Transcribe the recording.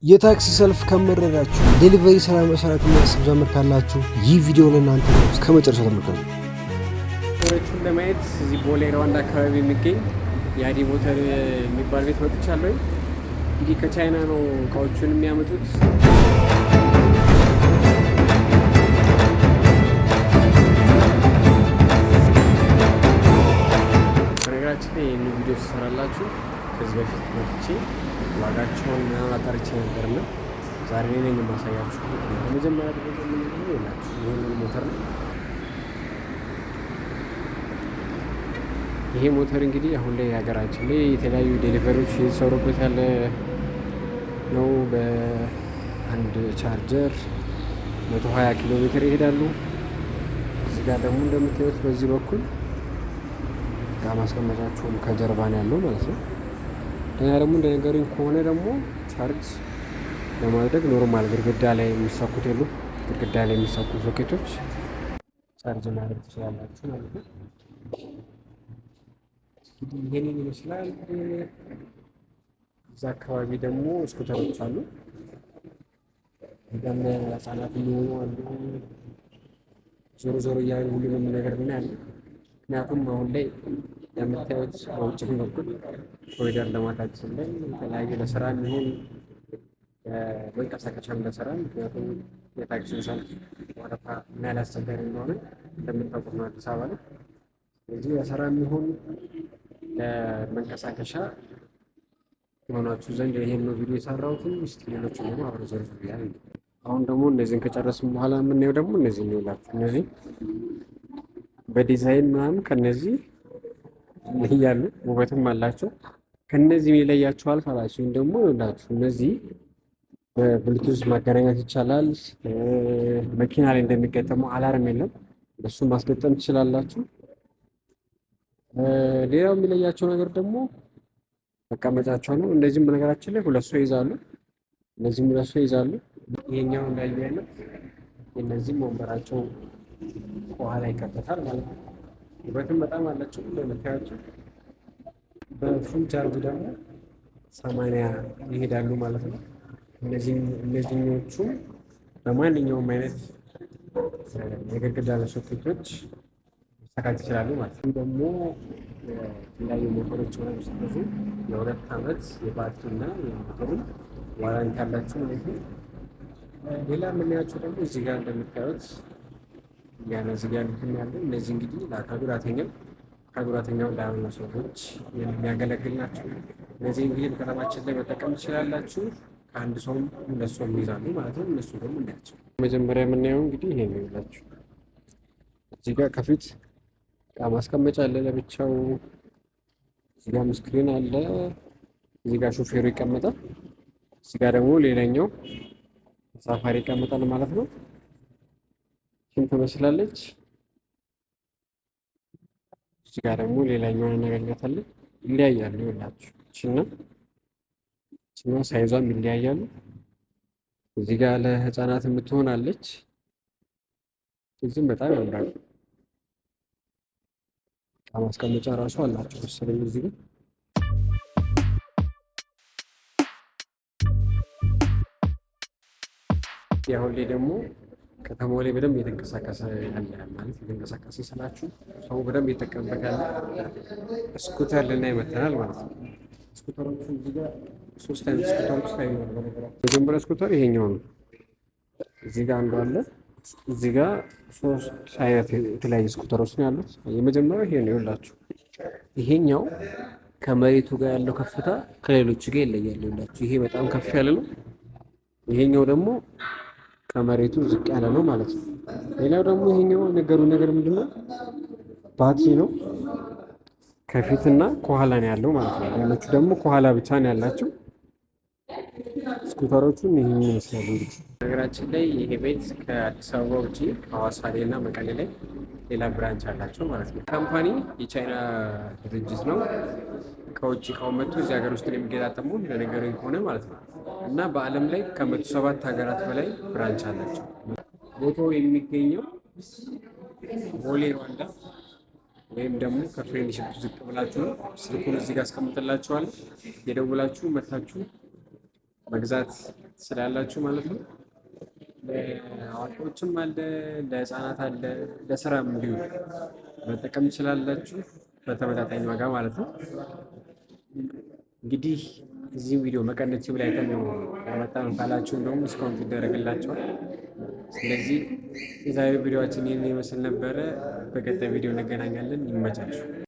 የታክሲ ሰልፍ ከመረዳችሁ ዴሊቨሪ ስራ መሰራት የሚያስብ ጀምር ካላችሁ ይህ ቪዲዮ ለእናንተ ነው። እስከ መጨረሻ ተመልከቱ። ሞተሮቹን ለማየት እዚህ ቦሌ ሩዋንዳ አካባቢ የሚገኝ የአዲ ሞተር የሚባል ቤት መጥቻለሁ። እንዲህ ከቻይና ነው እቃዎቹን የሚያመጡት። በነገራችን ላይ ይህን ቪዲዮ ትሰራላችሁ ከዚህ በፊት መጥቼ ዋጋቸውን አጣርቼ ነበርና ዛሬ ነኝ የማሳያችሁ። በመጀመሪያ ደረጃ የምንለው ይላችሁ ይሄንን ሞተር ነው። ይሄ ሞተር እንግዲህ አሁን ላይ ሀገራችን ላይ የተለያዩ ዴሊቨሪዎች እየተሰሩበት ያለ ነው። በአንድ ቻርጀር 120 ኪሎ ሜትር ይሄዳሉ። እዚህ ጋር ደግሞ እንደምታዩት በዚህ በኩል እቃ ማስቀመጫቸውም ከጀርባ ነው ያለው ማለት ነው። እና ደግሞ እንደነገሩኝ ከሆነ ደግሞ ቻርጅ ለማድረግ ኖርማል ግድግዳ ላይ የሚሰኩት የሉ ግድግዳ ላይ የሚሰኩ ሶኬቶች ቻርጅ ማድረግ ትችላላችሁ ማለት ነው። እንግዲህ ይሄንን ይመስላል። እዛ አካባቢ ደግሞ ስኩተሮች አሉ። እንደነ ህጻናት የሚሆኑ አሉ። ዞሮ ዞሮ እያሉ ሁሉንም ነገር እናያለን። ምክንያቱም አሁን ላይ የምታዩት በውጭ በኩል ኮሪደር ልማታችን ላይ የተለያዩ ለስራ የሚሆን መንቀሳቀሻም ለስራ ምክንያቱም የታክሲ ሰልፍ ወረፋ እና ያላስቸጋሪ እንደሆነ እንደምታውቁት ነው አዲስ አበባ ላይ። ስለዚህ ለስራ የሚሆን ለመንቀሳቀሻ የሆናችሁ ዘንድ ይሄን ነው ቪዲዮ የሰራሁትን። እስቲ ሌሎችን ደግሞ አብረ ዘርፍ ያል። አሁን ደግሞ እነዚህን ከጨረስን በኋላ የምናየው ደግሞ እነዚህ ይላችሁ እነዚህ በዲዛይን ምናምን ከነዚህ ይለያሉ፣ ውበትም አላቸው። ከነዚህ ይለያቸዋል ካላችሁ ደግሞ ይላችሁ እነዚህ በብሉቱዝ ማገናኘት ይቻላል። መኪና ላይ እንደሚገጠመው አላርም የለም፣ እሱ ማስገጠም ትችላላችሁ። ሌላው የሚለያቸው ነገር ደግሞ መቀመጫቸው ነው። እንደዚህም በነገራችን ላይ ሁለት ሰው ይዛሉ፣ እነዚህም ሁለት ሰው ይዛሉ። ይሄኛው እንዳዩ አይነት እነዚህም ወንበራቸው ከኋላ ይከፈታል ማለት ነው። ውበትም በጣም አላቸው እንደምታያቸው። በፉል ቻርጅ ደግሞ 80 ይሄዳሉ ማለት ነው። እነዚህኞቹ በማንኛውም አይነት የግድግዳ ሶኬቶች መሰካት ይችላሉ ማለት ነው። ደግሞ የተለያዩ ሞተሮች ሆነ ሲገዙ የ2 ዓመት የባትሪና የሞተሩን ዋራንቲ ያላቸው ማለት ነው። ሌላ የምናያቸው ደግሞ እዚህ ጋር እንደምታዩት እነዚህ ያሉትን ያሉ እነዚህ እንግዲህ ለአካል ጉዳተኛው ላሉ ሰዎች የሚያገለግል ናቸው። እነዚህ እንግዲህ በከተማችን ላይ መጠቀም ትችላላችሁ። ከአንድ ሰውም ሁለት ሰው ይይዛሉ ማለት ነው። እነሱ ደግሞ እናያቸው። መጀመሪያ የምናየው እንግዲህ ይሄ ነው ይላችሁ። እዚህ ጋር ከፊት እቃ ማስቀመጫ አለ ለብቻው። እዚህ ጋር ስክሪን አለ። እዚህ ጋር ሾፌሩ ይቀመጣል። እዚህ ጋር ደግሞ ሌላኛው ተሳፋሪ ይቀመጣል ማለት ነው። ትመስላለች። እዚህ ጋር ደግሞ ሌላኛውን እናገኛታለን። ይለያያሉ ይላችሁ። እቺና ሳይዟም ይለያያሉ። እዚህ ጋር ለህፃናት የምትሆን አለች። እዚህም በጣም ያምራሉ። ማስቀመጫ ራሱ አላቸው መሰለኝ እዚህ ጋር። አሁን ላይ ደግሞ ከተማው ላይ በደንብ እየተንቀሳቀሰ ያለ ማለት እየተንቀሳቀሰ ስላችሁ ሰው በደንብ እየተጠቀምበት ያለ ስኩተር ልናይ መተናል ማለት ነው። ስኩተሮቹ እዚህ ጋር 3 አይነት ስኩተሮች ታይቷል። መጀመሪያ ስኩተር ይሄኛው ነው። እዚህ ጋር አንዱ አለ። እዚህ ጋር 3 አይነት የተለያዩ ስኩተሮች ነው ያሉት። የመጀመሪያው ይሄ ነው ይላችሁ። ይሄኛው ከመሬቱ ጋር ያለው ከፍታ ከሌሎቹ ጋር ይለያል ይላችሁ። ይሄ በጣም ከፍ ያለ ነው። ይሄኛው ደግሞ ከመሬቱ ዝቅ ያለ ነው ማለት ነው። ሌላው ደግሞ ይሄኛው ነገር ምንድነው? ባትሪ ነው። ከፊትና ከኋላ ነው ያለው ማለት ነው። ሌሎቹ ደግሞ ከኋላ ብቻ ነው ያላቸው። ስኩተሮቹን ይሄን ይመስላሉ። እንግዲህ ነገራችን ላይ ይሄ ቤት ከአዲስ አበባ ውጪ ሐዋሳ ላይና መቀሌ ላይ ሌላ ብራንች አላቸው ማለት ነው። ካምፓኒ የቻይና ድርጅት ነው። ከውጭ እቃው መጥቶ እዚህ ሀገር ውስጥ የሚገጣጠሙ ለነገሩኝ ከሆነ ማለት ነው። እና በዓለም ላይ ከ107 ሀገራት በላይ ብራንች አላቸው። ቦታው የሚገኘው ቦሌ ሩዋንዳ ወይም ደግሞ ከፍሬንድሺፕ ዝቅ ብላችሁ ነው። ስልኩን እዚህ ጋር አስቀምጥላችኋለሁ። የደውላችሁ መታችሁ መግዛት ስላላችሁ ማለት ነው። ለአዋቂዎችም አለ፣ ለህፃናት አለ፣ ለስራም እንዲሁ መጠቀም ትችላላችሁ በተመጣጣኝ ዋጋ ማለት ነው። እንግዲህ እዚህም ቪዲዮ መቀነት ቲዩብ ላይ ነው ያመጣነው ካላችሁ እንደውም ዲስካውንት ይደረግላቸዋል። ስለዚህ የዛሬው ቪዲዮአችን ይህን ይመስል ነበረ። በቀጣይ ቪዲዮ እንገናኛለን። ይመቻችሁ።